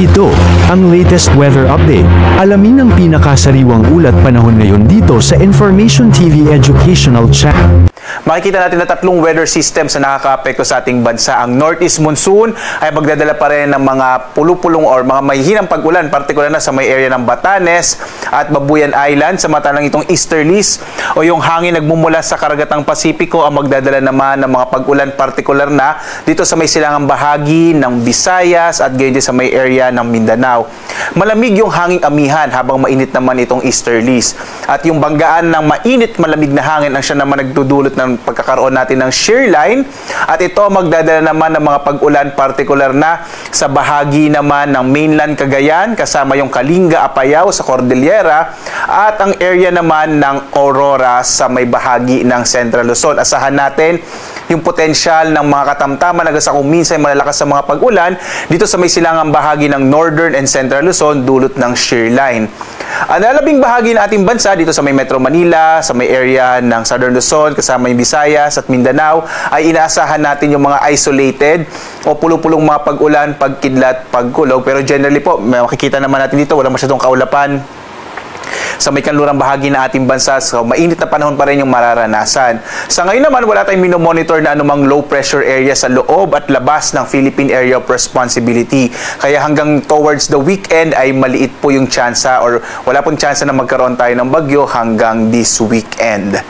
Ito, ang latest weather update. Alamin ang pinakasariwang ulat panahon ngayon dito sa Information TV Educational Channel. Makikita natin na tatlong weather systems na nakaka-apekto sa ating bansa. Ang Northeast Monsoon ay magdadala pa rin ng mga pulupulong or mga mahihinang pag-ulan, partikular na sa may area ng Batanes at Babuyan Island. Samantalang itong easterlies o yung hangin nagmumula sa karagatang Pasipiko ang magdadala naman ng mga pag-ulan, partikular na dito sa may silangang bahagi ng Visayas at gayon din sa may area ng Mindanao. Malamig yung hanging amihan habang mainit naman itong easterlies. At yung banggaan ng mainit malamig na hangin ang siya naman nagdudulot ng pagkakaroon natin ng shear line, at ito magdadala naman ng mga pag-ulan, partikular na sa bahagi naman ng mainland Cagayan kasama yung Kalinga, Apayao sa Cordillera at ang area naman ng Aurora sa may bahagi ng Central Luzon. Asahan natin yung potensyal ng mga katamtaman hanggang sa kung minsan malalakas sa mga pag-ulan dito sa may silangang bahagi ng Northern and Central Luzon dulot ng shear line. Ang lalabing bahagi ng ating bansa dito sa may Metro Manila, sa may area ng Southern Luzon, kasama yung Visayas at Mindanao, ay inaasahan natin yung mga isolated o pulupulong mga pag-ulan, pagkidlat, pagkulog. Pero generally po, makikita naman natin dito, wala masyadong kaulapan sa may kanlurang bahagi ng ating bansa. So, mainit na panahon pa rin yung mararanasan. Sa ngayon naman, wala tayong minomonitor na anumang low pressure area sa loob at labas ng Philippine Area of Responsibility. Kaya hanggang towards the weekend ay maliit po yung tsansa or wala pong tsansa na magkaroon tayo ng bagyo hanggang this weekend.